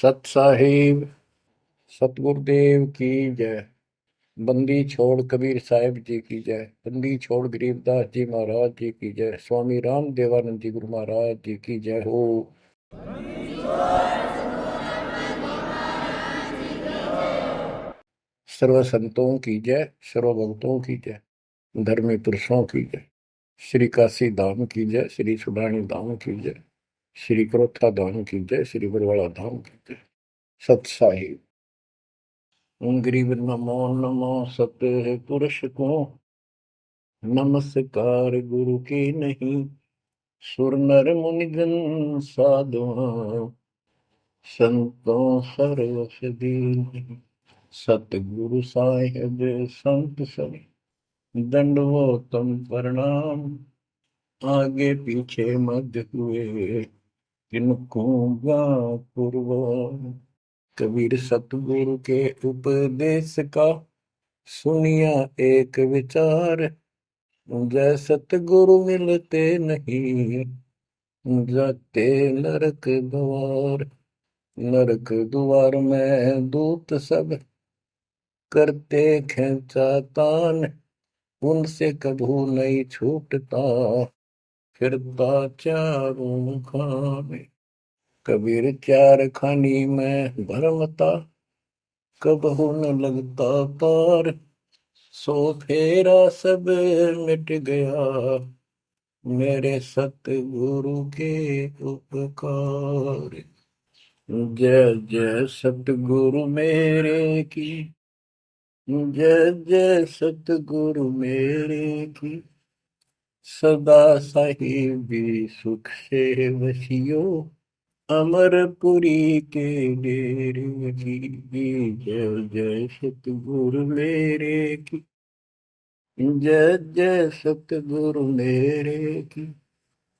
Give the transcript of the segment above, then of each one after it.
सत साहिब सतगुरुदेव की जय। बंदी छोड़ कबीर साहिब जी की जय। बंदी छोड़ गरीबदास जी महाराज जी की जय। स्वामी राम देवानंद जी गुरु महाराज जी की जय हो। सर्व संतों की जय, सर्व भक्तों की जय, धर्मी पुरुषों की जय। श्री काशी धाम की जय, श्री सुडानी धाम की जय, श्री क्रोथा धाम की जय, श्री बरवाड़ा धाम की जय। सत साहिब गरीब नमो नमो सत पुरुष को नमस्कार गुरु की नहीं। सुर नर मुनिजन साधुआ संतों सरस दीन। सतगुरु साहिब संत सब दंडवतम प्रणाम। आगे पीछे मध्य हुए किनको पूर्व। कबीर सतगुरु के उपदेश का सुनिया एक विचार। जय सतगुरु मिलते नहीं जाते नरक द्वार। नरक द्वार में दूत सब करते खेचा तान। उनसे कभू नहीं छूटता फिरता चारों खाने। कबीर चार खानी में भरमता कबहू न लगता पार। सो फेरा सब मिट गया मेरे सतगुरु के उपकार। जय जय सतगुरु मेरे की जय जय सतगुरु मेरे की। सदा साहिबी सुख से वसियो अमरपुरी के डेरे की। जय जय सतगुरु मेरे की जय जय सतगुरु मेरे की।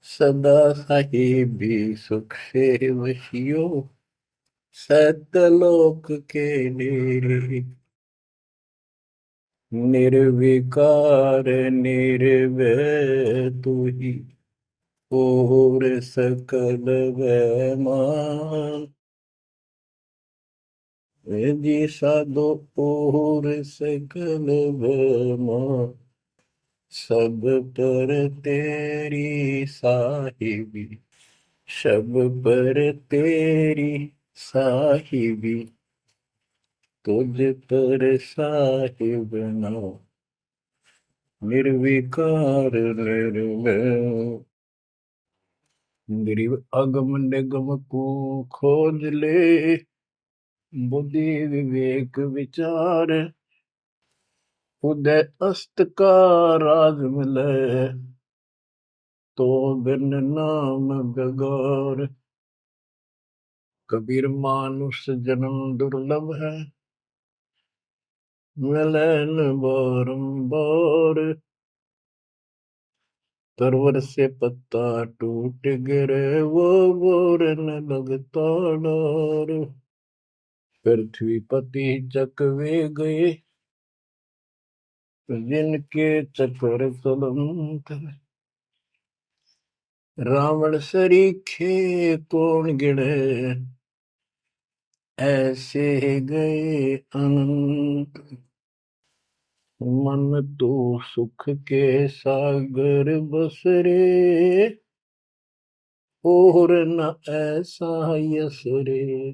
सदा साहिबी सुख से वसियो सतलोक के डेरे। निर्विकार निर्भय तू ही और सकल वैमान। जी साधो और सकल वैमान। सब पर तेरी साहिबी सब पर तेरी साहिबी। तुझ पर साहिब ना निर्विकार निर्भय। गरीब अगम निगम को खोज ले बुद्धि विवेक विचार। उदय अस्त का राज मिले तो बिन नाम बेगार। कबीर मानुष जन्म दुर्लभ है मिले न बारंबार। तरवर से पत्ता टूट गिरे वो बोर न लगता डार। पृथ्वी पति चकवे गए जिनके चक्र चलंत। रावण सरीखे कौन गिने ऐसे गए अनंत। मन तो सुख के सागर बसरे और न ऐसा यस रे।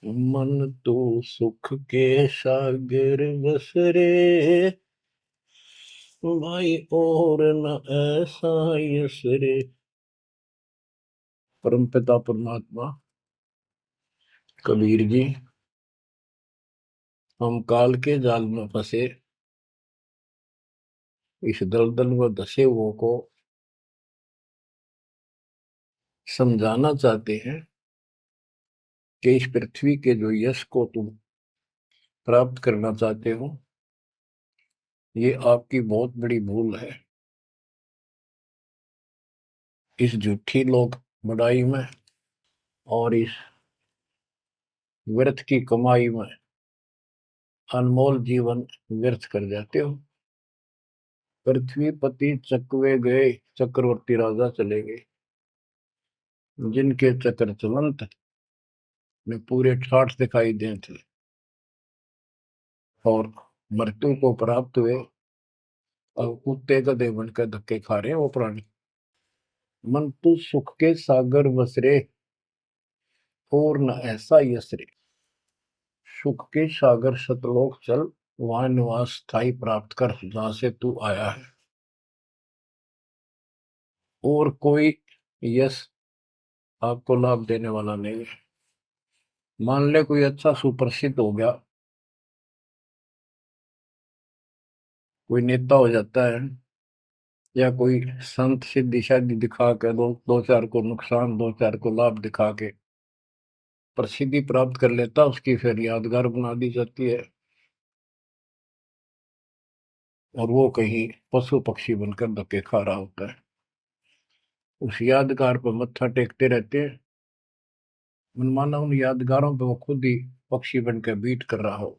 मन तो सुख के सागर बसरे भाई और न ऐसा यस रे। परमपिता परमात्मा कबीर जी हम काल के जाल में फंसे इस दलदल में धसे हुओं को समझाना चाहते हैं कि इस पृथ्वी के जो यश को तुम प्राप्त करना चाहते हो ये आपकी बहुत बड़ी भूल है। इस झूठी लोग बड़ाई में और इस व्यर्थ की कमाई में अनमोल जीवन व्यर्थ कर जाते हो। पृथ्वी पति चकवे गए चक्रवर्ती राजा चले गए जिनके चक्र चलंत। में पूरे ठाठ दिखाई दें थे और मृत्यु को प्राप्त हुए और कुत्ते गधे बनकर धक्के खा रहे हैं वो प्राणी। मन तू सुख के सागर बसरे और न ऐसा यसरे। सुख के सागर सतलोक चल, वहां निवास स्थायी प्राप्त कर जहां से तू आया है। और कोई यश आपको लाभ देने वाला नहीं है। मान ले कोई अच्छा सुप्रसिद्ध हो गया, कोई नेता हो जाता है, या कोई संत सिद्धि शादी दिखा के दो चार को नुकसान, दो चार को लाभ दिखा के प्रसिद्धि प्राप्त कर लेता, उसकी फिर यादगार बना दी जाती है और वो कहीं पशु पक्षी बनकर धक्के खा रहा होता है। उस यादगार पर मत्था टेकते रहते हैं, मनमाना उन यादगारों पे वो खुद ही पक्षी बनकर बीट कर रहा हो।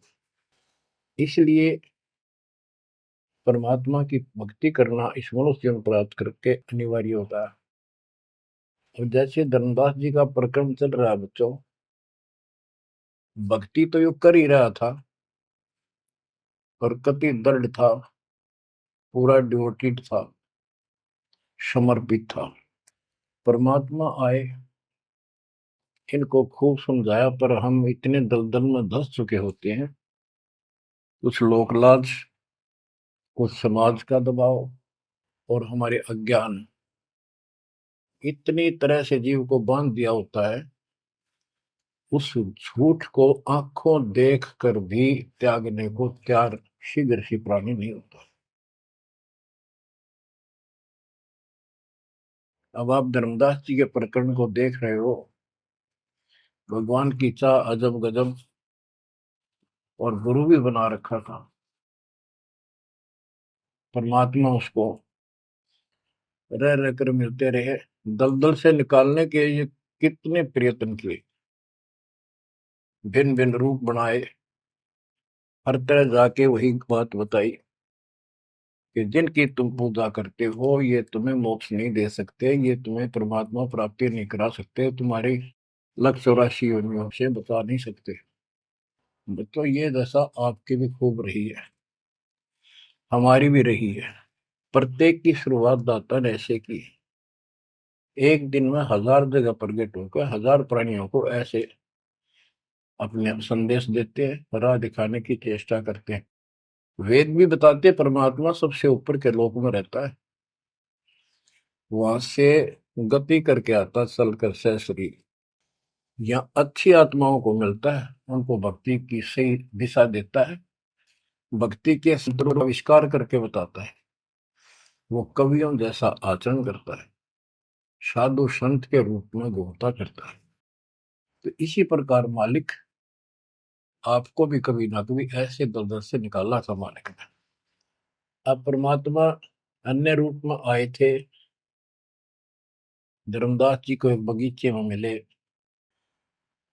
इसलिए परमात्मा की भक्ति करना इस मनुष्य जन्म प्राप्त करके अनिवार्य होता है। और जैसे धर्मदास जी का प्रकरण चल रहा है बच्चों, भक्ति तो यो कर ही रहा था और कति दृढ़ था, पूरा डिवोटेड था, समर्पित था। परमात्मा आए, इनको खूब समझाया, पर हम इतने दलदल में धंस चुके होते हैं, कुछ लोक लाज, कुछ समाज का दबाव और हमारे अज्ञान इतनी तरह से जीव को बांध दिया होता है, उस झूठ को आंखों देख कर भी त्यागने को तैयार शीघ्र ही प्राणी नहीं होता। अब आप धर्मदास जी के प्रकरण को देख रहे हो, भगवान की चाह अजब गजब और गुरु भी बना रखा था। परमात्मा उसको रह रह कर मिलते रहे, दलदल से निकालने के ये कितने प्रयत्न किए, भिन्न भिन्न रूप बनाए, हर तरह जाके वही बात बताई कि जिनकी तुम पूजा करते हो ये तुम्हें मोक्ष नहीं दे सकते, ये तुम्हें परमात्मा प्राप्ति नहीं करा सकते, तुम्हारी 184 योनियों से बता नहीं सकते। तो ये दशा आपकी भी खूब रही है, हमारी भी रही है। प्रत्येक की शुरुआत दाता ने ऐसे की, एक दिन में 1000 जगह प्रकट होकर 1000 प्राणियों को ऐसे अपने संदेश देते हैं, राह दिखाने की चेष्टा करते हैं। वेद भी बताते हैं परमात्मा सबसे ऊपर के लोक में रहता है, वहां से गति करके आता चल कर शरीर, या अच्छी आत्माओं को मिलता है, उनको भक्ति की सही दिशा देता है, भक्ति के सूत्रों का आविष्कार करके बताता है, वो कवियों जैसा आचरण करता है, साधु संत के रूप में घूमता करता है। तो इसी प्रकार मालिक आपको भी कभी ना कभी ऐसे दलदल से निकाला था मालिक ने। अब परमात्मा अन्य रूप में आए थे, धर्मदास जी को एक बगीचे में मिले,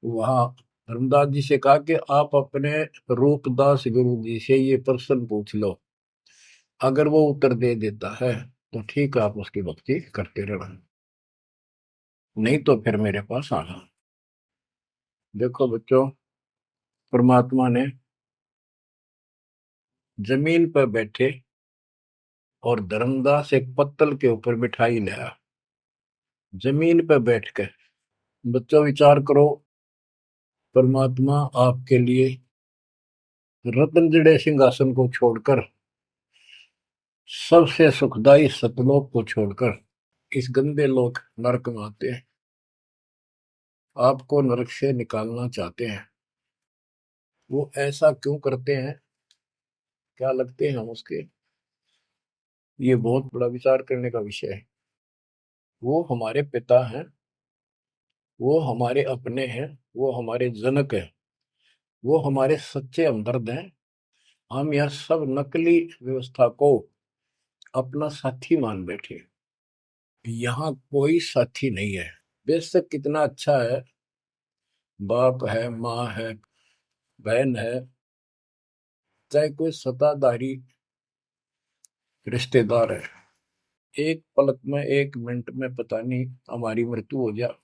वहां धर्मदास जी से कहा कि आप अपने रूपदास गुरु जी से ये प्रश्न पूछ लो, अगर वो उत्तर दे देता है तो ठीक है, आप उसकी भक्ति करते रहना, नहीं तो फिर मेरे पास आना। देखो बच्चों, परमात्मा ने जमीन पर बैठे और धर्मदास एक पत्तल के ऊपर मिठाई लाया, जमीन पर बैठ कर। बच्चों विचार करो, परमात्मा आपके लिए रत्न जड़े सिंहासन को छोड़कर, सबसे सुखदायी सतलोक को छोड़कर इस गंदे लोक नरक में आते हैं, आपको नरक से निकालना चाहते हैं। वो ऐसा क्यों करते हैं, क्या लगते हैं हम उसके, ये बहुत बड़ा विचार करने का विषय है। वो हमारे पिता हैं, वो हमारे अपने हैं, वो हमारे जनक हैं, वो हमारे सच्चे हमदर्द हैं। हम यह सब नकली व्यवस्था को अपना साथी मान बैठे, यहाँ कोई साथी नहीं है। बेशक कितना अच्छा है, बाप है, माँ है, बहन है, चाहे कोई सत्ताधारी रिश्तेदार है, एक पलक में, एक मिनट में पता नहीं हमारी मृत्यु हो जाए,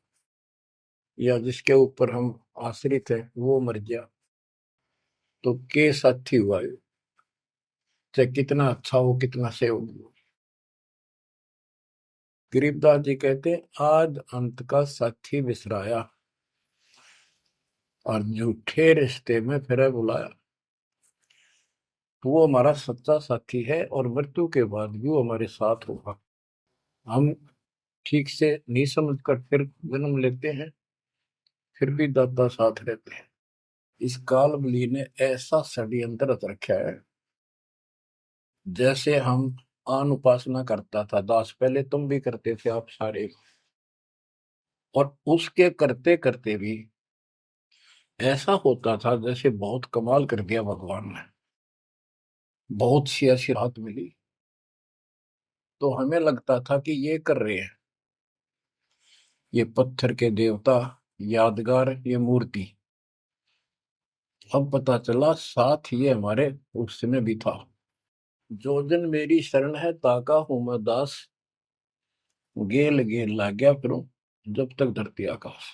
या जिसके ऊपर हम आश्रित हैं वो मर गया तो के साथी हुआ, चाहे कितना अच्छा हो कितना सेवक हो। गरीबदास जी कहते हैं आद अंत का साथी बिसराया और झूठे रिश्ते में फिर बुलाया। तो वो हमारा सच्चा साथी है और मृत्यु के बाद भी वो हमारे साथ होगा। हम ठीक से नहीं समझ कर फिर जन्म लेते हैं, फिर भी दादा साथ रहते हैं। इस कालबली ने ऐसा षड्यंत्र रच रखा है। जैसे हम आन उपासना करता था दास, पहले तुम भी करते थे आप सारे, और उसके करते करते भी ऐसा होता था जैसे बहुत कमाल कर दिया भगवान ने, बहुत सी ऐसी राहत मिली। तो हमें लगता था कि ये कर रहे हैं ये पत्थर के देवता, यादगार, ये मूर्ति। अब पता चला साथ ये हमारे उसमें भी था। जो जन मेरी शरण है ताका हूं मैं दास, गेल गेल ला गया फिरूं जब तक धरती आकाश।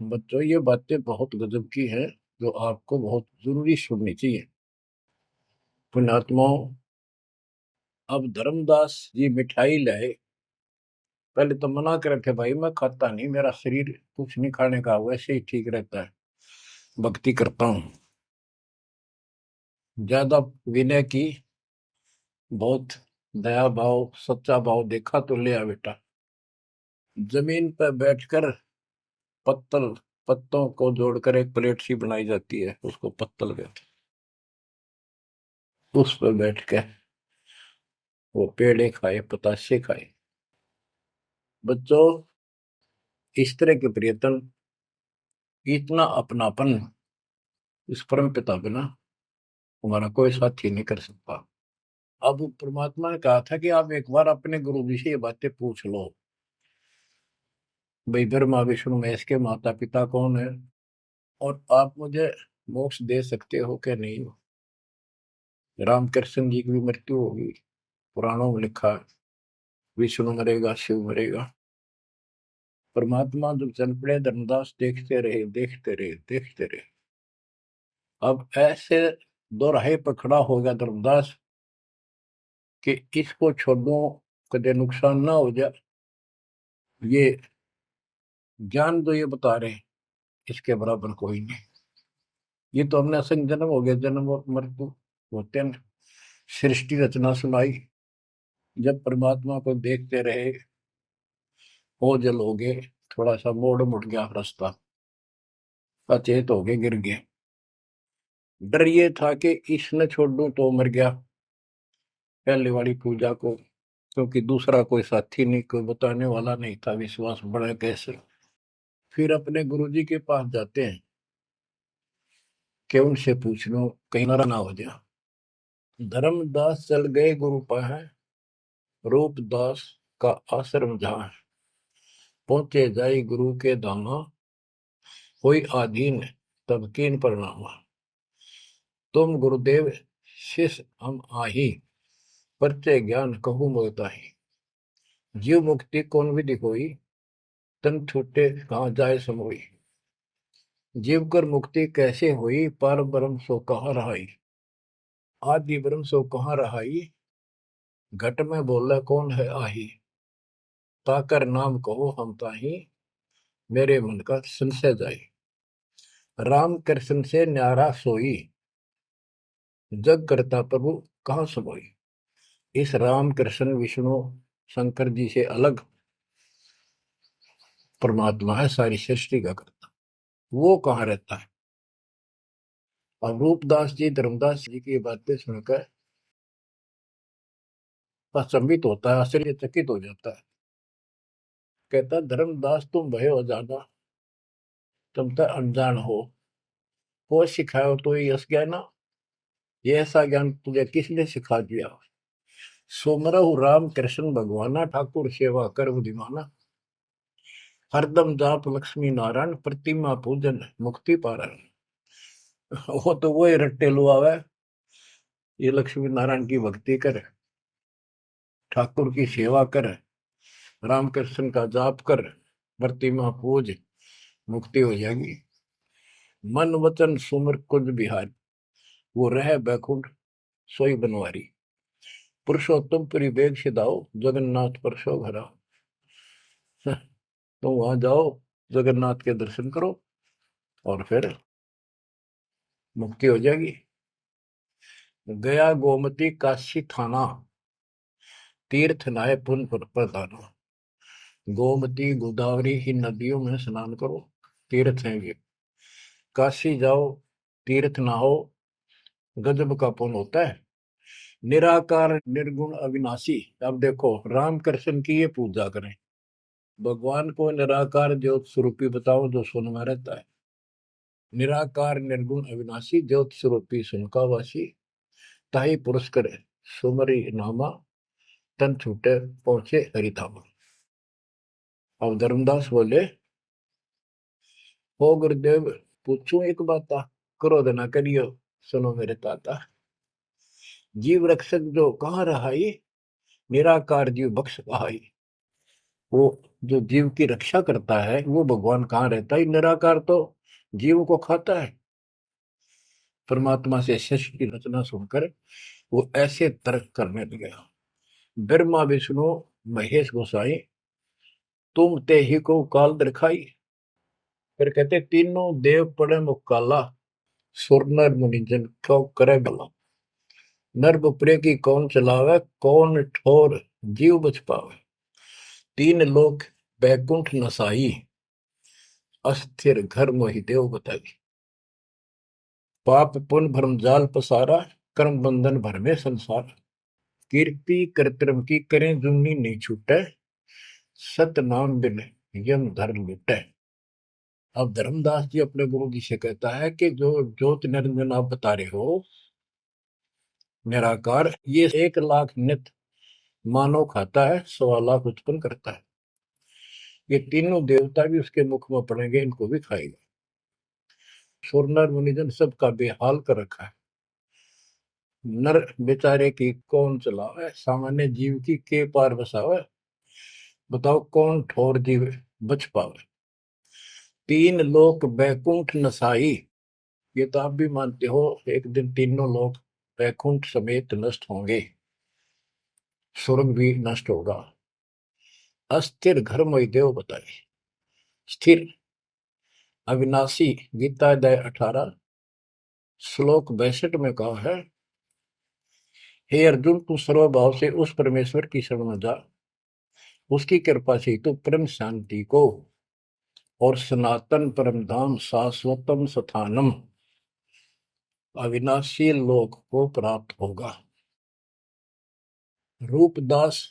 बच्चों ये बातें बहुत गजब की हैं जो आपको बहुत जरूरी सुननी चाहिए। पुण्यात्माओं, अब धर्मदास जी मिठाई लाए। पहले तो मना कर रखे भाई मैं खाता नहीं, मेरा शरीर कुछ नहीं खाने का वैसे ही ठीक रहता है, भक्ति करता हूँ। ज्यादा विनय की, बहुत दया भाव सच्चा भाव देखा तो ले आ बेटा। जमीन पर बैठकर पत्तल, पत्तों को जोड़कर एक प्लेट सी बनाई जाती है, उसको पत्तल कहते हैं। उस पर बैठ के वो पेड़े खाए पताशे खाए। बच्चों, इस तरह के प्रयत्न, इतना अपनापन इस परम पिता बिना हमारा कोई साथी नहीं कर सकता। अब परमात्मा ने कहा था कि आप एक बार अपने गुरु जी से ये बातें पूछ लो, भाई ब्रह्मा विष्णु महेश के माता पिता कौन है, और आप मुझे मोक्ष दे सकते हो कि नहीं। रामकृष्ण जी की भी मृत्यु होगी, पुराणों में लिखा है, विष्णु मरेगा शिव मरेगा। परमात्मा जब चल पड़े धर्मदास देखते रहे देखते रहे देखते रहे। अब ऐसे दोराहे पर खड़ा हो गया धर्मदास कि इसको छोड़ो, कदे नुकसान ना हो जाए। ये ज्ञान जो ये बता रहे हैं इसके बराबर कोई नहीं। ये तो हमने असंग जन्म हो गया, जन्म और मृत्यु होते हैं। सृष्टि रचना सुनाई, जब परमात्मा को देखते रहे हो जल हो गए, थोड़ा सा मोड़ मुड़ गया रास्ता, अचेत हो गए गिर गए। डर ये था कि इसने छोड़ दूं तो मर गया पहले वाली पूजा को, क्योंकि दूसरा कोई साथी नहीं, कोई बताने वाला नहीं था, विश्वास बढ़े कैसे। फिर अपने गुरुजी के पास जाते हैं कि उनसे पूछ लो कहीं नारा ना हो जाए। धर्मदास चल गए गुरु पाए, रूपदास का आश्रम जहाँ, पहुंचे जाई गुरु के धामा, कोई आधीन तब कीन प्रणामा। तुम गुरुदेव शिष्य हम आही, परचे ज्ञान कहूँ मोताही। जीव मुक्ति कौन विधि कोई, तन छूटे कहाँ जाए समोई। जीव कर मुक्ति कैसे हुई, पर ब्रह्म सो कहाँ रहाई। आदि ब्रह्म सो कहाँ रहाई, घट में बोला कौन है आही। ताकर नाम कहो हम ताही, मेरे मन का संशय जाई। राम कृष्ण से न्यारा सोई, जग करता प्रभु कहाँ समोई। इस राम कृष्ण विष्णु शंकर जी से अलग परमात्मा है, सारी सृष्टि का करता, वो कहाँ रहता है। और रूपदास जी धर्मदास जी की बातें सुनकर अचंभित होता है, आश्चर्यचकित हो जाता है। कहता धर्मदास तुम भय हो ज्यादा, तुम तो अनजान हो सिखाओ तो ये यश ज्ञान, ये ऐसा ज्ञान तुझे किसने सिखा दिया। सोमरहु राम कृष्ण भगवाना, ठाकुर सेवा कर बुद्धिमाना। हरदम जाप लक्ष्मी नारायण, प्रतिमा पूजन मुक्ति पारण। वो तो वो ही रट्टे लुआवे, ये लक्ष्मी नारायण की भक्ति कर, ठाकुर की सेवा कर, रामकृष्ण का जाप कर, प्रतिमा पूज, मुक्ति हो जाएगी। मन वचन सुमर कुंज बिहारी, वो रह बैकुंठ सोई बनवारी। पुरुषोत्तम पुरी बेग सिधाओ, जगन्नाथ परसो घरा। तो वहां जाओ, जगन्नाथ के दर्शन करो और फिर मुक्ति हो जाएगी। गया गोमती काशी थाना, तीर्थ नाय पुन प्रदाना। गोमती गोदावरी इन नदियों में स्नान करो, तीर्थ हैं ये। काशी जाओ, तीर्थ नहाओ, गजब का पुण्य होता है। निराकार निर्गुण अविनाशी, अब देखो राम कृष्ण की ये पूजा करें। भगवान को निराकार ज्योत स्वरूपी बताओ जो सुन में रहता है। निराकार निर्गुण अविनाशी, ज्योत स्वरूपी सुनकावासी। ताही पुरुष करे सुमरी नामा, तन छूटे पहुंचे हरिधामा। अब धर्मदास बोले, हो गुरुदेव पूछूं एक बात, क्रोध न करियो सुनो मेरे ताता। जीव रक्षक जो कहाँ रहाई, निराकार जीव बख्श कहाई। वो जो जीव की रक्षा करता है वो भगवान कहाँ रहता है? निराकार तो जीव को खाता है। परमात्मा से शिष्य की रचना सुनकर वो ऐसे तर्क करने लगे। ब्रह्मा विष्णु महेश गोसाई, तुम ते ही को काल दिखाई। फिर कहते तीनों देव पड़े मुकाला, सुर नर मुनि जन क्यों करे भला। नर बुपरे की कौन चलावे, कौन ठोर जीव बच पावे। तीन लोक बैकुंठ नसाई, अस्थिर घर मोहि देव बताई। पाप पुण्य भ्रम जाल पसारा, कर्म बंधन भर में संसार। कीर्ति कर्तव्य की करें जुमनी नहीं छूटे, सत नाम बिन यम धर लुटे। अब धर्मदास जी अपने गुरु जी से कहता है कि जो ज्योत निरंजन आप बता रहे हो निराकार, ये 1 लाख नित मानव खाता है, 1.25 लाख उत्पन्न करता है। ये तीनों देवता भी उसके मुख में पड़ेंगे, इनको भी खाएगा। सुर नर मुनिजन सबका बेहाल कर रखा है। नर बेचारे की कौन चलावे, सामान्य जीव की के पार बसावे। बताओ कौन ठोर जीव बच पावे। तीन लोक बैकुंठ नसाई, ये तो आप भी मानते हो एक दिन तीनों लोग बैकुंठ समेत नष्ट होंगे, स्वर्ग भी नष्ट होगा। अस्थिर घर मोहि देव बताए। स्थिर अविनाशी, गीता अध्याय 18 श्लोक 62 में कहा है, हे अर्जुन तू सर्वभाव से उस परमेश्वर की शरण में जा, उसकी कृपा से तू परम शांति को और सनातन परम धाम शाश्वतम स्थानम अविनाशी लोक को प्राप्त होगा। रूपदास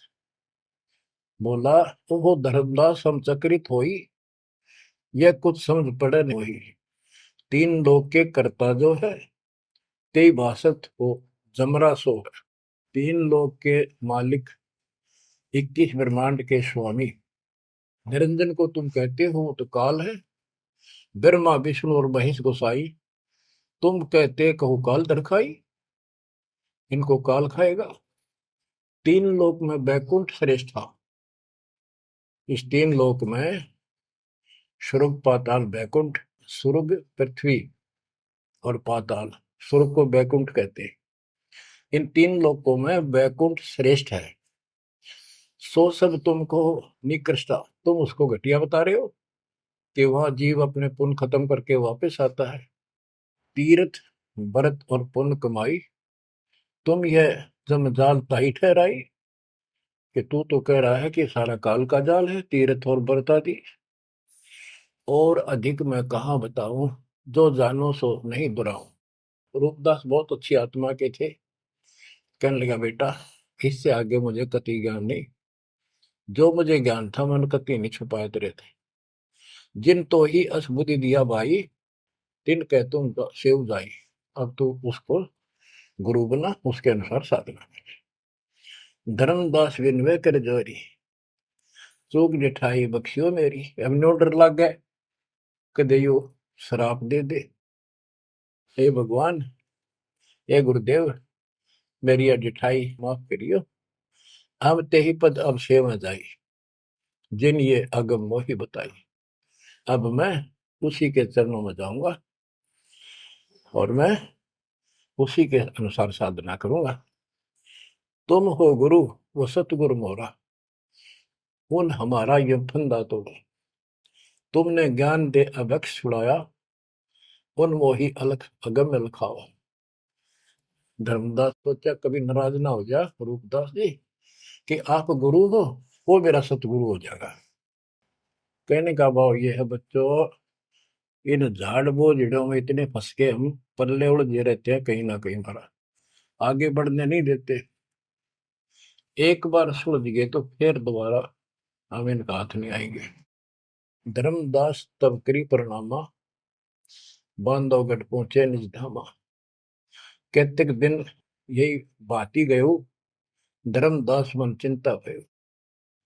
बोला, तो वो धर्मदास हम चकित होई, यह कुछ समझ पड़े नहीं। तीन लोक के कर्ता जो है, ते भाषत हो जमरा सो है। तीन लोक के मालिक, 21 ब्रह्मांड के स्वामी निरंजन को तुम कहते हो तो काल है। ब्रह्मा विष्णु और महेश गोसाई, तुम कहते कहो काल दरखाई, इनको काल खाएगा। तीन लोक में बैकुंठ श्रेष्ठ था। इस तीन लोक में स्वर्ग पाताल बैकुंठ, स्वर्ग पृथ्वी और पाताल, स्वर्ग को बैकुंठ कहते हैं। इन तीन लोकों में बैकुंठ श्रेष्ठ है। सो सब तुमको निकृष्टा, तुम उसको घटिया बता रहे हो कि वहां जीव अपने पुण्य खत्म करके वापस आता है। तीर्थ व्रत और पुण्य कमाई, तुम यह जमजाल ताई ठहराई कि तू तो कह रहा है कि सारा काल का जाल है तीर्थ और व्रत आदि। और अधिक मैं कहाँ बताऊं, जो जानो सो नहीं दुराऊं। रूपदास बहुत अच्छी आत्मा के थे। कहने लगा बेटा इससे आगे मुझे कति ज्ञान नहीं, जो मुझे ज्ञान था मैंने कति नहीं छुपाए तेरे थे। जिन तो ही असबुद्धि दिया भाई, तिन कह तुम सेव जाई। अब तू उसको गुरु बना, उसके अनुसार साधना। धर्मदास विनवे कर जोरी, चूक जिठाई बख्शियो मेरी। अब नो डर लग गए कदे यो शराप दे दे। हे भगवान, हे गुरुदेव, मेरी यह जिठाई माफ करियो। हम ते ही पद अब सेवा जाई, जिन ये अगम मोही बताई। अब मैं उसी के चरणों में जाऊंगा और मैं उसी के अनुसार साधना करूंगा। तुम हो गुरु वो सतगुरु मोरा, उन हमारा ये फंदा तोड़ा। तुमने ज्ञान दे अभक्ष छुड़ाया, उन मोही अलख अगम लखावा। धर्मदास सोचा कभी नाराज ना हो जा रूपदास जी कि आप गुरु हो, वो मेरा सतगुरु हो जाएगा। कहने का भाव ये है बच्चों, इन झाड़ बोझड़ों में इतने फंस के हम पल्ले उलझे रहते हैं, कहीं ना कहीं हमारा आगे बढ़ने नहीं देते। एक बार सुलझ गए तो फिर दोबारा हम इनका हाथ नहीं आएंगे। धर्मदास तब करी प्रणामा, बांधवगढ़ पहुंचे निज धामा। कैतिक दिन यही बाती गयो, धर्मदास मन चिंता भयो।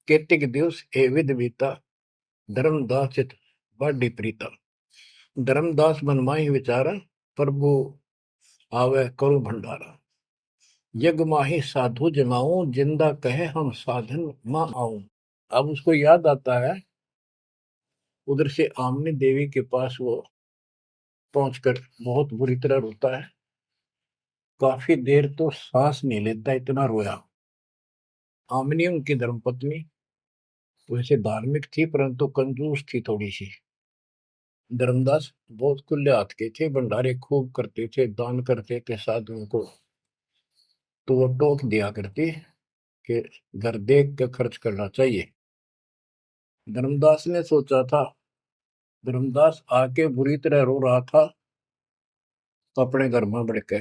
कैतिक दिवस ए विध बीता, धर्मदास चित बाडी प्रीता। धर्मदास मन माही विचारा, प्रभु आवे करो भंडारा। यज्ञ माही साधु जमाऊं, जिंदा कहे हम साधन मां आऊं। अब उसको याद आता है, उधर से आमनी देवी के पास वो पहुंचकर बहुत बुरी तरह रोता है। काफी देर तो सांस नहीं लेता, इतना रोया। आमनी उनकी धर्मपत्नी वैसे धार्मिक थी परंतु कंजूस थी थोड़ी सी। धर्मदास बहुत खुले हाथ के थे, भंडारे खूब करते थे, दान करते थे साधुओं को। तो वो टोक दिया करती कि घर देख के खर्च करना चाहिए। धर्मदास ने सोचा था, धर्मदास आके बुरी तरह रो रहा था तो अपने घर में बढ़ के,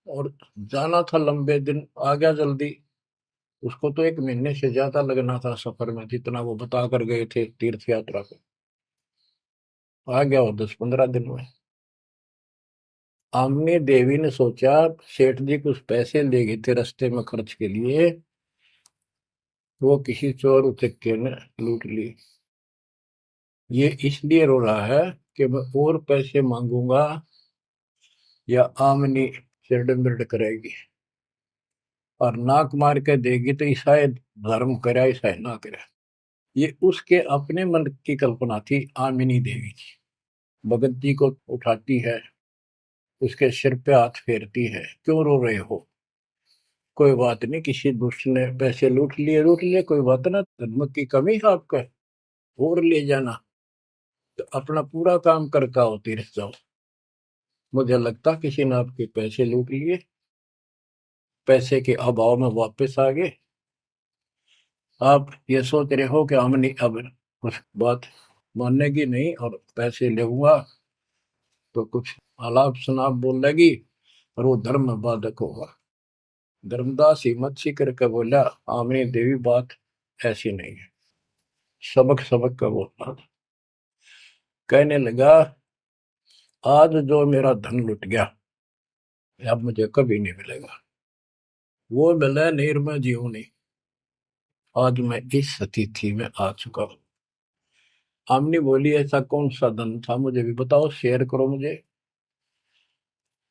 और जाना था लंबे दिन, आ गया जल्दी। उसको तो 1 महीने से ज्यादा लगना था सफर में, जितना वो बता कर गए थे तीर्थ यात्रा को। आ गया वो 10-15 दिन में। आमनी देवी ने सोचा सेठ जी कुछ पैसे ले गए थे रास्ते में खर्च के लिए, वो किसी चोर उचक्के ने लूट ली। ये इसलिए रो रहा है कि मैं और पैसे मांगूंगा या आमनी सिरड बिरड करेगी, और नाक मार के देगी तो ईसाई धर्म करे ईसाई ना करे। ये उसके अपने मन की कल्पना थी। आमिनी देवी की भगत जी को उठाती है, उसके सिर पे हाथ फेरती है, क्यों रो रहे हो, कोई बात नहीं, किसी दुष्ट ने पैसे लूट लिए, कोई बात ना, धर्म की कमी है आपका, और ले जाना, तो अपना पूरा काम करके आओ, तीर्थ जाओ। मुझे लगता किसी ने आपके पैसे लूट लिए, पैसे के अभाव में वापस आ गए। आप ये सोच रहे हो कि हमने अब कुछ बात मानने की नहीं और पैसे लेऊंगा तो कुछ आलाप शनाप बोल लगी और वो धर्म में बाधक होगा। धर्मदास हिम्मत सी करके बोला, आमनी देवी बात ऐसी नहीं है। सबक सबक का बोलना। कहने लगा, आज जो मेरा धन लुट गया अब मुझे कभी नहीं मिलेगा, वो मिले निर्मय जीवनी। आज मैं इस स्थिति में आ चुका हूं। आमनी बोली, ऐसा कौन सा धन था, मुझे भी बताओ, शेयर करो मुझे।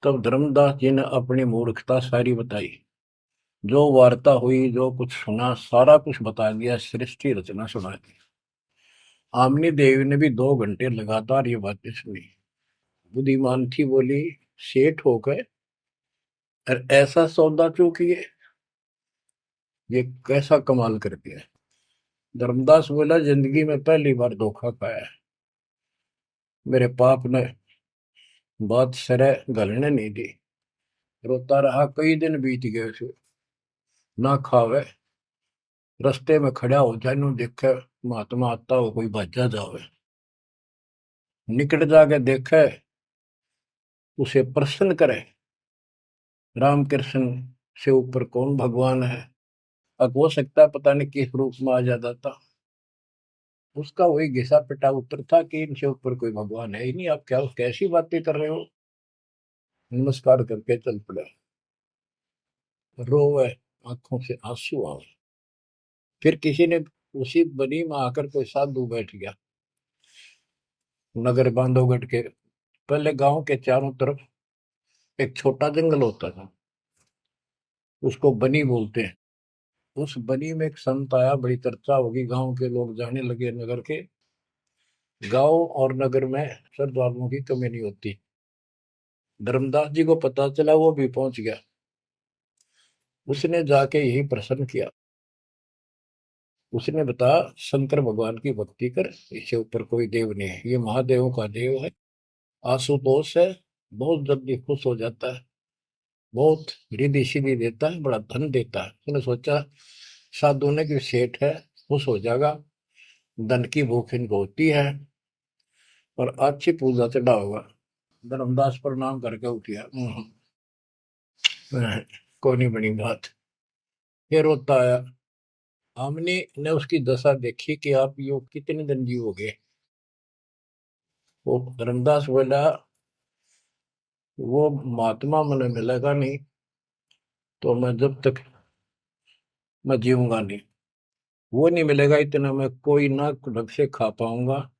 तब धर्मदास जी ने अपनी मूर्खता सारी बताई, जो वार्ता हुई, जो कुछ सुना, सारा कुछ बता दिया, सृष्टि रचना सुना दी। आमनी देवी ने भी 2 घंटे लगातार ये बातें सुनी। बुद्धिमान थी, बोली, सेठ हो गए और ऐसा सौदा चूकिए, ये कैसा कमाल कर दिया। धर्मदास बोला, जिंदगी में पहली बार धोखा खाया है, मेरे पाप ने बात सरे गलने नहीं दी। रोता रहा, कई दिन बीत गए उसे, ना खावे, रास्ते में खड़ा हो जाए, नु देखे महात्मा आता हो, कोई भज्जा जावे, निकट जाके देखे, उसे प्रश्न करे, राम कृष्ण से ऊपर कौन भगवान है। अब हो सकता है पता नहीं किस रूप में आ जाता था। उसका वही घिसा पिटा उत्तर था कि इनसे ऊपर कोई भगवान है ही नहीं, आप क्या कैसी बातें कर रहे हो। नमस्कार करके चल पड़े, रोवे, आंखों से आंसू आवे। फिर किसी ने, उसी बनी में आकर कोई साधु बैठ गया। नगर बांधवगढ़ के पहले गांव के चारों तरफ एक छोटा जंगल होता था, उसको बनी बोलते हैं। उस बनी में एक संत आया, बड़ी चर्चा होगी, गांव के लोग जाने लगे नगर के। गांव और नगर में श्रद्धालुओं की कमी नहीं होती। धर्मदास जी को पता चला, वो भी पहुंच गया। उसने जाके यही प्रश्न किया। उसने बताया, शंकर भगवान की भक्ति कर, इससे ऊपर कोई देव नहीं है, ये महादेवों का देव है। आशुतोष है, बहुत जल्दी खुश हो जाता है, बहुत रिद्धि सिद्धि देता है, बड़ा धन देता है। उसने सोचा साधु ने कि सेठ है, खुश हो जाएगा, धन की भूख इनको होती है, और अच्छी पूजा चढ़ा होगा। धर्मदास प्रणाम करके उठिया। कोई नहीं बनी बात। फिर होता आया। हमने ने उसकी दशा देखी कि आप यो कितने दिन जीवोगे। वो धर्मदास बोला, वो महात्मा मैंने मिलेगा नहीं तो मैं जब तक मैं जीऊंगा नहीं। वो नहीं मिलेगा इतना मैं कोई ना ढंग से खा पाऊंगा,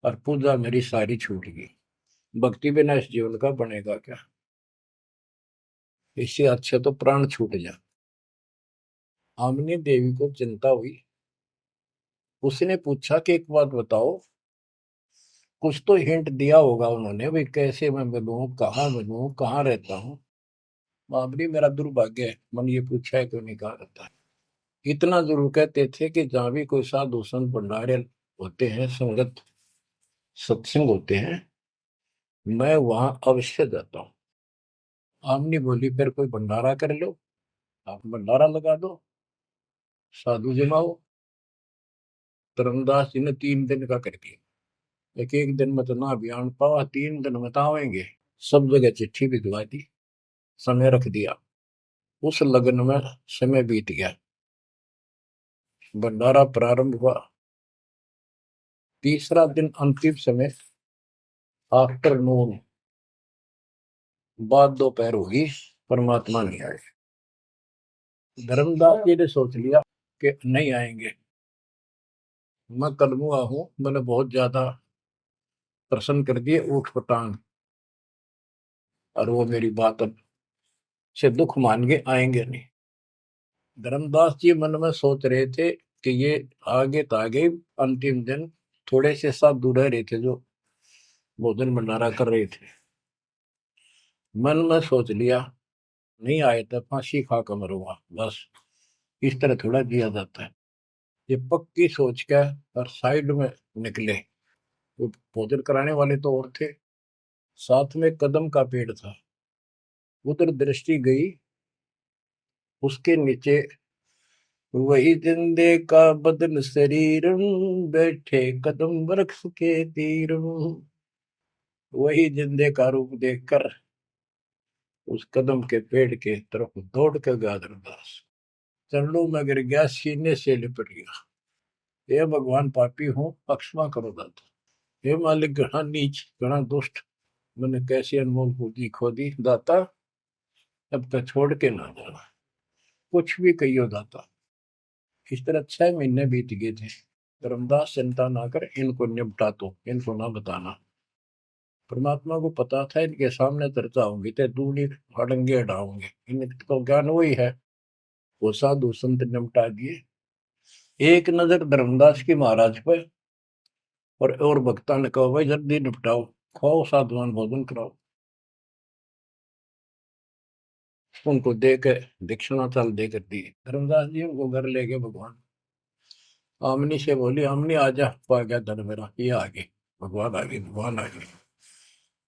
और पूजा मेरी सारी छूट गई। भक्ति बिना इस जीवन का बनेगा क्या? इससे अच्छा तो प्राण छूट जा। आमनी देवी को चिंता हुई। उसने पूछा कि एक बात बताओ, कुछ तो हिंट दिया होगा उन्होंने, भाई कैसे मैं मिलूं, कहाँ रहता हूँ। बाबरी मेरा दुर्भाग्य है, मन ये पूछा है क्यों नहीं कहा रहता है। इतना जरूर कहते थे कि जहां भी कोई साधु संत भंडारे होते हैं, संगत सत्संग होते हैं, मैं वहां अवश्य जाता हूँ। आमनी बोली, फिर कोई भंडारा कर लो, आप भंडारा लगा दो, साधु जमाओ। धर्मदास जी ने 3 दिन का कर दिया। एक एक दिन में तो ना बयान पावा, 3 दिन में तो आवेंगे। सब जगह चिट्ठी भिजवा दी, समय रख दिया। उस लगन में समय बीत गया। भंडारा प्रारंभ हुआ। तीसरा दिन अंतिम समय, आफ्टरनून, बाद दोपहर होगी, परमात्मा नहीं आए। धर्मदास जी ने सोच लिया कि नहीं आएंगे, मैं कलमुआ हूं, मैंने बहुत ज्यादा प्रसन्न कर दिए ऊट पटांग, और वो मेरी बात अब से दुख मान के आएंगे नहीं। धर्मदास जी मन में सोच रहे थे कि ये आगे तो आगे, अंतिम दिन थोड़े से साधु रह रहे थे जो भोजन भंडारा कर रहे थे। मन में सोच लिया, नहीं आए तो फांसी खा कर मरूंगा बस, इस तरह थोड़ा जिया जाता है। ये पक्की सोच कर और साइड में निकले। वो भोजन कराने वाले तो और थे, साथ में कदम का पेड़ था। उधर दृष्टि गई, उसके नीचे वही जिंदे का बदन शरीर, बैठे कदम वृक्ष के तीर। वही जिंदे का रूप देखकर उस कदम के पेड़ के तरफ दौड़ कर गया धर्मदास। चरणों में गिर गया, सीने से लिपट गया। हे भगवान, पापी हूँ, क्षमा करो दाता। हे मालिक, घना नीच, घना दुष्ट, मैंने कैसी अनमोल पूंजी खो दी दाता, अब तक छोड़ के ना जाना। कुछ भी कहियो दाता। इस तरह 6 महीने बीत गए थे। धर्मदास, चिंता ना कर, इनको निपटा तो, इनको ना बताना। परमात्मा को पता था इनके सामने चर्चा होंगी तो दूनी हड़ंगे हटाओगे, इनको ज्ञान वही है। वो साधु संत निपटा दिए। एक नजर धर्मदास की महाराज पर, और भक्ता ने कहा, भाई जल्दी निपटाओ, खाओ साधुवान भोजन कराओ। उनको दे के दक्षिणा चाल देकर दी। धर्मदास जी उनको घर ले गए भगवान। आमनी से बोली, आमनी आजा, पा गया धन मेरा, ये आ गए भगवान, आ गए भगवान आ गए।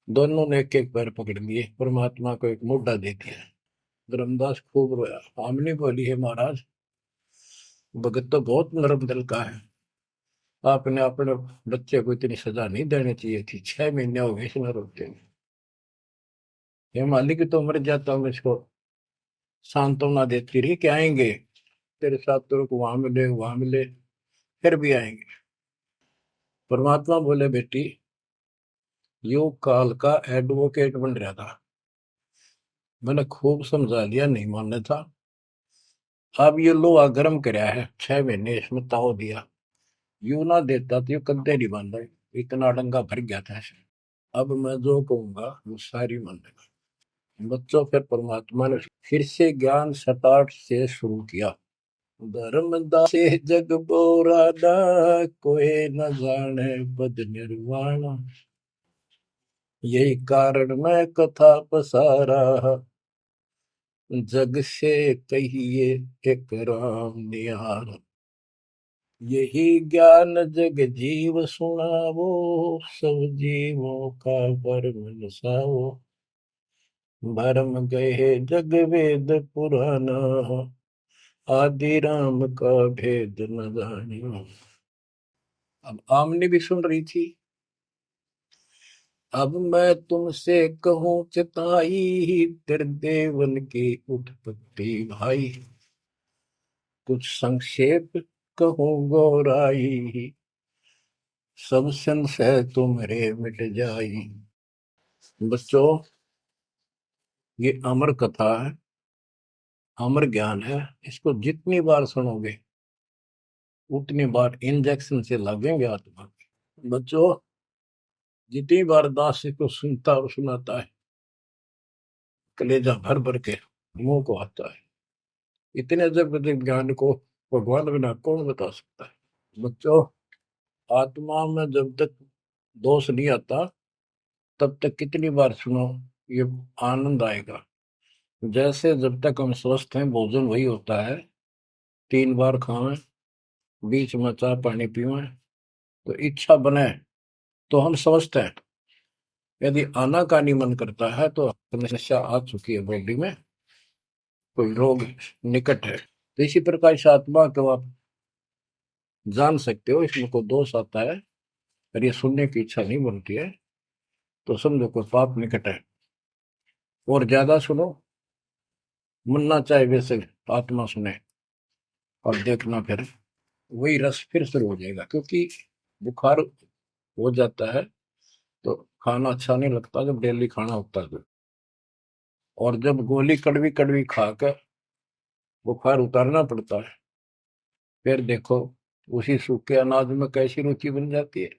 दोनों ने एक एक पैर पकड़ लिए, परमात्मा को एक मुद्दा दे दिया। धर्मदास खूब रोया। आमनी बोली, है महाराज, भगत तो बहुत नरम दिल का है, आपने अपने बच्चे को इतनी सजा नहीं देनी चाहिए थी, 6 महीने हो गए इसमें रोते हुए। ये मालिक तो मर जाता हूँ, इसको सांत्वना देती रही कि आएंगे तेरे साथ, तेरे को वहां मिले वहां मिले, फिर भी आएंगे। परमात्मा बोले, बेटी, योग काल का एडवोकेट बन रहा था, मैंने खूब समझा लिया, नहीं मानना था। अब ये लोहा गर्म कराया है, 6 महीने इसमें ताव दिया, यू ना देता तो ये कद्दे नहीं बांधा, इतना डंगा भर गया था ऐसे। अब मैं जो कहूंगा वो सारी मान लेगा। बच्चों, फिर परमात्मा ने फिर से ज्ञान स्टार्ट से शुरू किया। धर्मदासे जग बोराना, कोई न जाने पद निर्वाण। यही कारण मैं कथा पसारा, जग से कहिए एक राम निहार। यही ज्ञान जग जीव सुनावो, सब जीवों का भरम नसाओ। भरम गए जग वेद पुराना, आदि राम का भेद न जानियो। अब आमने भी सुन रही थी। अब मैं तुमसे कहूं चिताई, त्रिदेवन की उत्पत्ति भाई। कुछ संक्षेप कहूं गौराई, सब संशय तुम्हारे मिट जाई। बच्चों, ये अमर कथा है, अमर ज्ञान है। इसको जितनी बार सुनोगे उतनी बार इंजेक्शन से लगेंगे आत्मा। बच्चों, जितनी बार दास इसको सुनता और सुनाता है, कलेजा भर भर के मुंह को आता है। इतने अजब अजब ज्ञान को भगवान बिना कौन बता सकता है। बच्चों, आत्मा में जब तक दोष नहीं आता तब तक कितनी बार सुनो, ये आनंद आएगा। जैसे जब तक हम स्वस्थ हैं भोजन वही होता है, 3 बार खाएं, बीच में चाय पानी पीवें, तो इच्छा बने तो हम स्वस्थ हैं। यदि आनाकानी मन करता है तो समस्या आ चुकी है बॉडी में, कोई रोग निकट है। तो इसी प्रकार से आत्मा को आप जान सकते हो, इसमें कोई दोष आता है और ये सुनने की इच्छा नहीं बनती है तो समझो कोई पाप निकट है। और ज्यादा सुनो, मन ना चाहे वैसे आत्मा सुने, और देखना फिर वही रस फिर शुरू हो जाएगा। क्योंकि बुखार हो जाता है तो खाना अच्छा नहीं लगता जब डेली खाना होता है तो। और जब गोली कड़वी कड़वी खाकर बुखार उतारना पड़ता है, फिर देखो उसी सूखे अनाज में कैसी रुचि बन जाती है।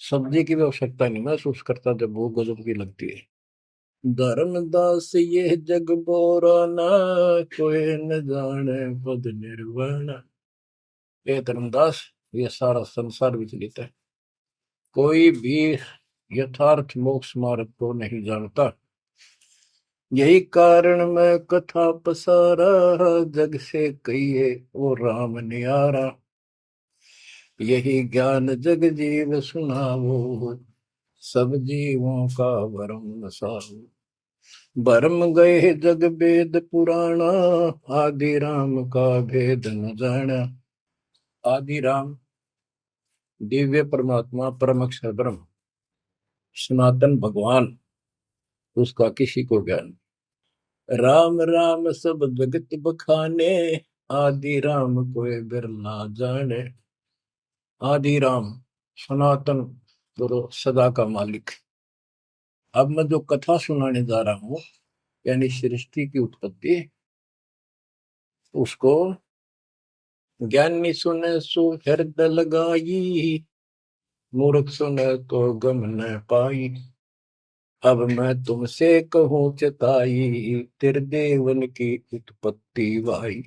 सब्जी की भी आवश्यकता नहीं महसूस करता जब भूख गजब की लगती है। धर्मदास ये जग बोराना, कोई न जाने पद निर्वाण। ये धर्मदास, ये सारा संसार विचलित है, कोई भी यथार्थ मोक्ष मार्ग को नहीं जानता। यही कारण मैं कथा पसारा, जग से कहिए वो राम नियारा। यही ज्ञान जग जीव सुनावो, सब जीवों का भरम नसाओ। भरम गए जग वेद पुराणा, आदि राम का भेद न जाना। आदि राम दिव्य परमात्मा परम अक्षर ब्रह्म सनातन भगवान, उसका किसी को ज्ञान। राम राम सब जगत बखाने, आदि राम कोई बिरला जाने। आदि राम सनातन गुरु सदा का मालिक। अब मैं जो कथा सुनाने जा रहा हूं, यानी सृष्टि की उत्पत्ति, उसको ज्ञानी सुने सो हृदय लगाई, मूर्ख सुने तो गम न पाई। अब मैं तुमसे कहूं चिताई, त्रिदेवन की उत्पत्ति वाई।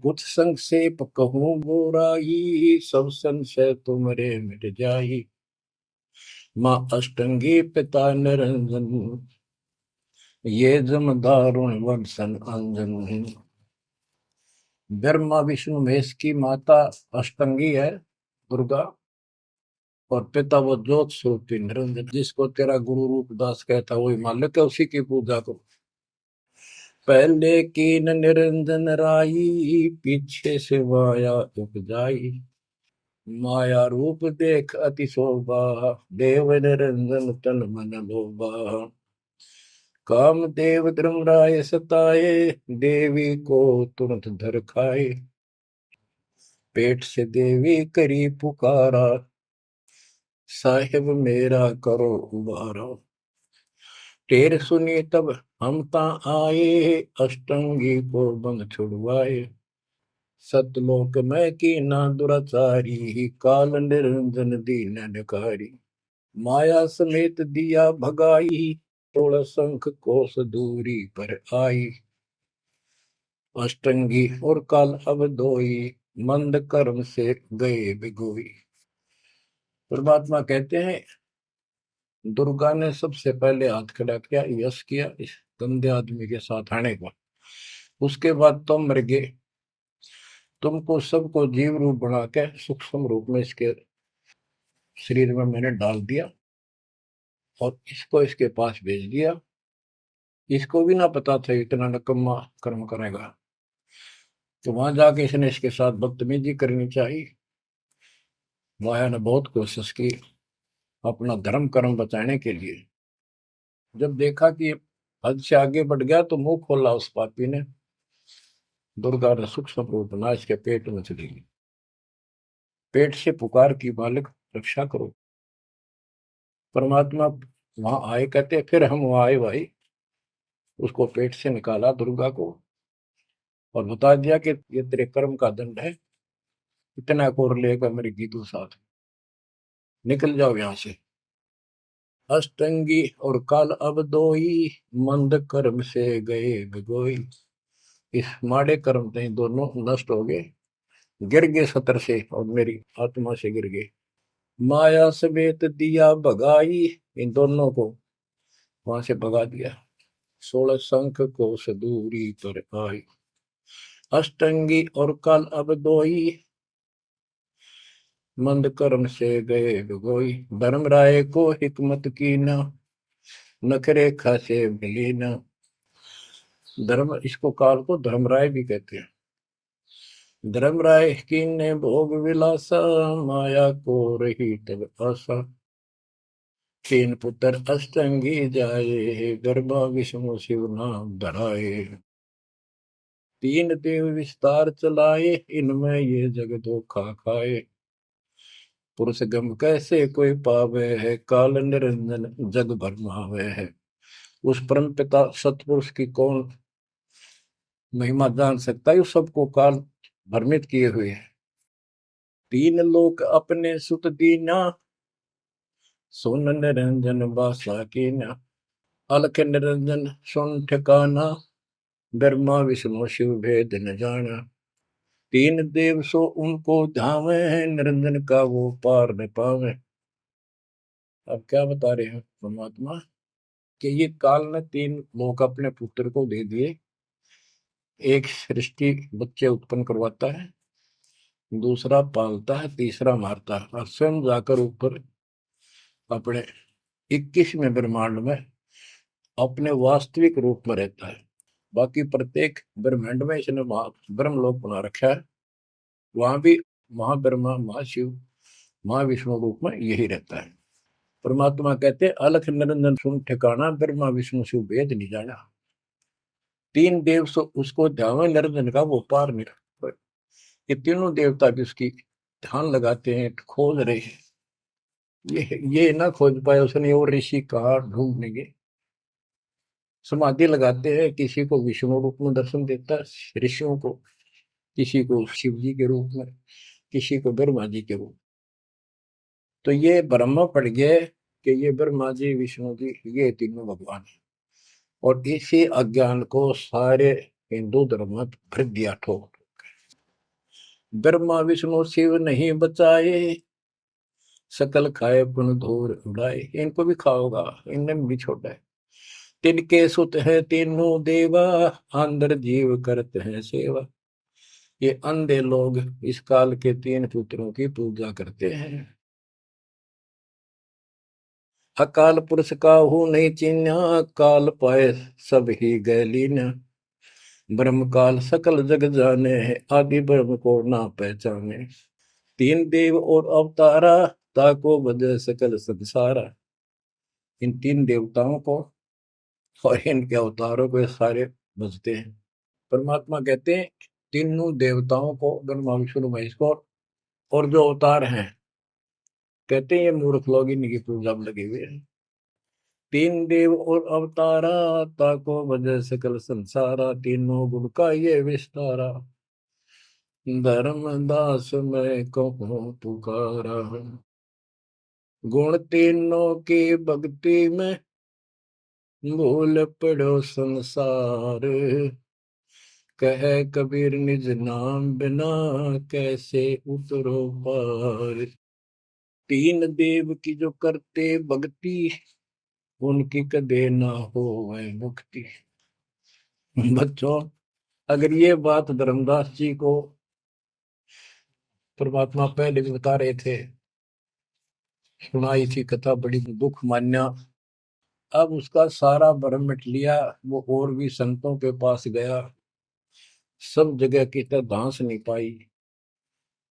कुछ संक्षेप कहूं गोराई, सब संशय तुमरे मिट जाई। माँ अष्टंगी पिता निरंजन, ये जम दारुण वंशन अंजन। ब्रह्मा विष्णु महेश की माता अष्टंगी है दुर्गा, और पिता वो ज्योत स्वरूपी निरंजन। जिसको तेरा गुरु रूपदास कहता वही मालिक है, उसी की पूजा करो। पहले कीन निरंजन राई, पीछे से माया उपजाई। माया रूप देख अति शोभा, देव निरंजन तन मन लोभा। काम देव धर्मराय सताए, देवी को तुरंत धर खाए। पेट से देवी करी पुकारा, साहिब मेरा करो उबारा। टेर सुनी तब हम ता आए, अष्टंगी को बंद छुड़वाए। सतलोक में की ना दुराचारी, काल निरंजन दीन निकारी। माया समेत दिया भगाई, 16 शंख कोस दूरी पर आई। अष्टंगी और काल अब दोई, मंद कर्म से गए बिगोई। परमात्मा कहते हैं दुर्गा ने सबसे पहले हाथ खड़ा किया, यश किया इस गंदे आदमी के साथ आने का। उसके बाद तुम मर गए, तुमको सबको जीव रूप बना के सूक्ष्म रूप में इसके शरीर में मैंने डाल दिया और इसको इसके पास भेज दिया। इसको भी ना पता था इतना नकम्मा कर्म करेगा, तो वहां जाके इसने इसके साथ बदतमीजी करनी चाहिए। माया ने बहुत कोशिश की अपना धर्म कर्म बचाने के लिए। जब देखा कि हद से आगे बढ़ गया तो मुंह खोला उस पापी ने। दुर्गा ने सूक्ष्म रूप बना इसके पेट में चली गई। पेट से पुकार की, मालिक रक्षा करो। परमात्मा वहां आए, कहते फिर हम वहां आए भाई, उसको पेट से निकाला दुर्गा को और बता दिया कि ये तेरे कर्म का दंड है, इतना कोर लेगा मेरी गीतू साथ, निकल जाओ यहां से। अष्टंगी और काल अब दोई, मंद कर्म से गए बिगोई। इस माड़े कर्म से दोनों नष्ट हो गए, गिर गए सतर से और मेरी आत्मा से गिर गए। माया समेत दिया भगाई, इन दोनों को वहां से भगा दिया। 16 शंख को सदूरी पर आई, अष्टंगी और काल अब दोई, मंद कर्म से गए बिगोई। धर्मराय को हिकमत की न, नखरे खासे मिली न। धर्म, इसको काल को धर्मराय भी कहते हैं। धर्मराय की ने भोग विलासा, माया को रही तब आशा। तीन पुत्र अष्टंगी जाए, गर्भा विष्णु शिव नाम धराए। तीन देव विस्तार चलाए, इनमें ये जग धोखा खाए। पुरुष गम कैसे कोई पावे है, काल निरंजन जग भरमावे है। उस परम पिता सतपुरुष की कौन महिमा जान सकता है, सबको काल भ्रमित किए हुए है। तीन लोक अपने सुत दीना, सुन निरंजन बासा कीना। अलख निरंजन सुन ठिकाना, ब्रह्मा विष्णु शिव भेद न जाना। तीन देव सो उनको धावे, निरंजन का वो पार न पावे। अब क्या बता रहे हैं परमात्मा कि ये काल ने तीन लोग अपने पुत्र को दे दिए। एक सृष्टि बच्चे उत्पन्न करवाता है, दूसरा पालता है, तीसरा मारता है और स्वयं जाकर ऊपर अपने 21वें ब्रह्मांड में अपने वास्तविक रूप में रहता है। बाकी प्रत्येक ब्रह्मांड में इसने ब्रह्मलोक बना रखा है, वहां भी महाब्रह्मा महाशिव महाविष्णु रूप में यही रहता है। परमात्मा कहते अलख निरंजन सुन ठिकाना, ब्रह्मा विष्णु शिव भेद नहीं जाना। तीन देव सो उसको ध्यान निरंजन का वो पार नहीं। ये तीनों देवता भी उसकी ध्यान लगाते हैं, खोज रहे हैं। ये ना खोज पाए उसने, और ऋषि कहा ढूंढने, समाधि लगाते हैं। किसी को विष्णु रूप में दर्शन देता है ऋषियों को, किसी को शिव जी के रूप में, किसी को ब्रह्मा जी के रूप। तो ये ब्रह्म पड़ गए कि ये ब्रह्मा जी विष्णु जी ये तीनों भगवान है। और इसी अज्ञान को सारे हिंदू धर्म में भर दिया ठोक। ब्रह्मा विष्णु शिव नहीं बचाए, सकल खाए पुन धूर उड़ाए। इनको भी खाओगा, इनने भी छोड़ा है। तिनके सुत है तीनों देवा, अंदर जीव करते हैं सेवा। ये अंधे लोग इस काल के तीन पुत्रों की पूजा करते हैं। अकाल पुरुष का हूं नहीं चिन्ह, काल पाए सब ही गैलीन। ब्रह्म काल सकल जग जाने है, आदि ब्रह्म को ना पहचाने। तीन देव और अवतारा, ताको बजे सकल संसारा। इन तीन देवताओं को और इनके अवतारों को सारे बजते हैं। परमात्मा कहते हैं तीनों देवताओं को, ब्रह्मा विष्णु महेश को और जो अवतार हैं, कहते हैं ये मूर्ख लोग इनकी पूजा में लगे हुए हैं। तीन देव और अवतारा, ताको वजह सकल संसारा। तीनों गुण का ये विस्तारा, धर्मदास मैं कहूँ पुकारा। गुण तीनों की भक्ति में, भूल पड़ो संसार। कह कबीर निज नाम बिना कैसे उतरो पार। तीन देव की जो करते भक्ति उनकी कदे ना हो वह मुक्ति। बच्चों, अगर ये बात धर्मदास जी को परमात्मा पहले भी बता रहे थे, सुनाई थी कथा, बड़ी दुख मान्या। अब उसका सारा भरम मिट लिया। वो और भी संतों के पास गया, सब जगह की तरह धांस नहीं पाई।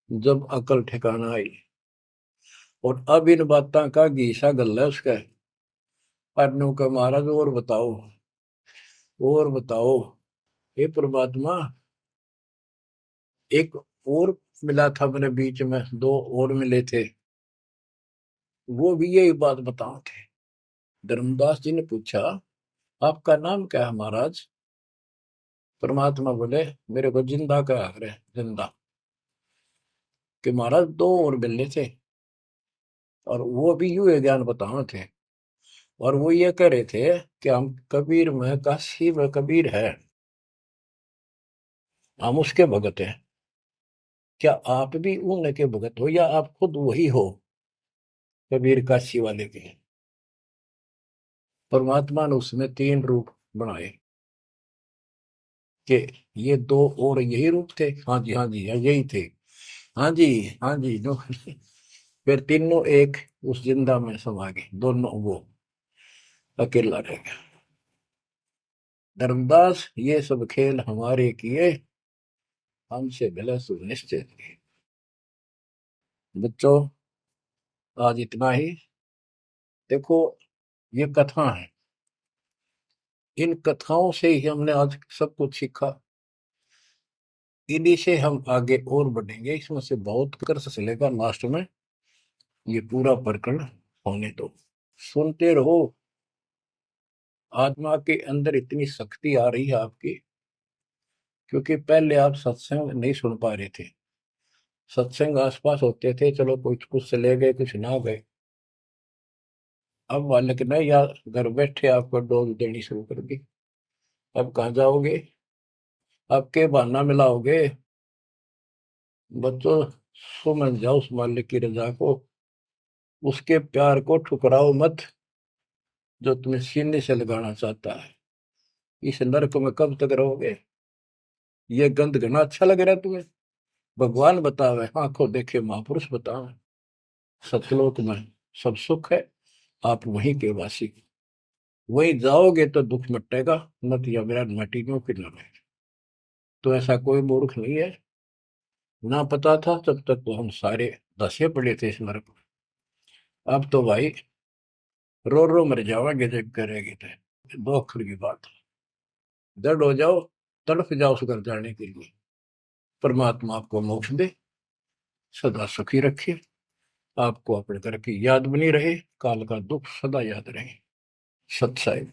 जब अकल ठिकाना आई और अब इन बातों का घीसा गल है उसका। अनु का महाराज और बताओ, और बताओ। हे परमात्मा, एक और मिला था मेरे बीच में, दो और मिले थे, वो भी यही बात बताओ थे। धर्मदास जी ने पूछा, आपका नाम क्या है महाराज? परमात्मा बोले, मेरे को जिंदा का है, जिंदा। कि महाराज दो और मिलने थे, और वो भी यूं ज्ञान बताओ थे। और वो ये कह रहे थे कि हम कबीर में, काशी में कबीर है, हम उसके भगत हैं। क्या आप भी उनके भगत हो, या आप खुद वही हो कबीर काशी वाले के? परमात्मा ने उसमें तीन रूप बनाए कि ये दो और यही रूप थे। हाँ जी, हाँ जी, यही थे। हाँ जी, हाँ जी, दो। फिर तीनों एक उस जिंदा में समा गए, दोनों वो अकेला रह गया। धर्मदास, ये सब खेल हमारे किए, हमसे भले सुनिश्चित किए। बच्चों, आज इतना ही। देखो, ये कथा है, इन कथाओं से ही हमने आज सब कुछ सीखा। इन्हीं से हम आगे और बढ़ेंगे, इसमें से बहुत कर चलेगा। लास्ट में ये पूरा प्रकरण होने दो, सुनते रहो। आत्मा के अंदर इतनी शक्ति आ रही है आपकी, क्योंकि पहले आप सत्संग नहीं सुन पा रहे थे। सत्संग आसपास होते थे, चलो कुछ कुछ चले गए, कुछ ना गए। अब मालिक ने या घर बैठे आपको डोज देनी शुरू कर दी। अब कहाँ जाओगे? अब के बहाना मिलाओगे? बच्चों, समझ जाओ उस मालिक की रजा को, उसके प्यार को ठुकराओ मत, जो तुम्हें सीने से लगाना चाहता है। इस नरक में कब तक रहोगे? ये गंध घना अच्छा लग रहा है तुम्हें? भगवान बतावे, आंखों देखे महापुरुष बतावे, सतलोक में सब सुख है, आप वहीं के वासी। वहीं जाओगे तो दुख मिटेगा, मत या विराट मटी में फिर न रहे। तो ऐसा कोई मूर्ख नहीं है। ना पता था तब तक तो हम सारे दसे पड़े थे इस नरक में। अब तो भाई रो रो मर जाओगे जब करेगी तो। दो अक्षर की बात है, दर्द हो जाओ, तड़फ जाओ उस घर जाने के लिए। परमात्मा आपको मोक्ष दे, सदा सुखी रखे, आपको अपने घर की याद बनी रहे, काल का दुख सदा याद रहे। सत्साई।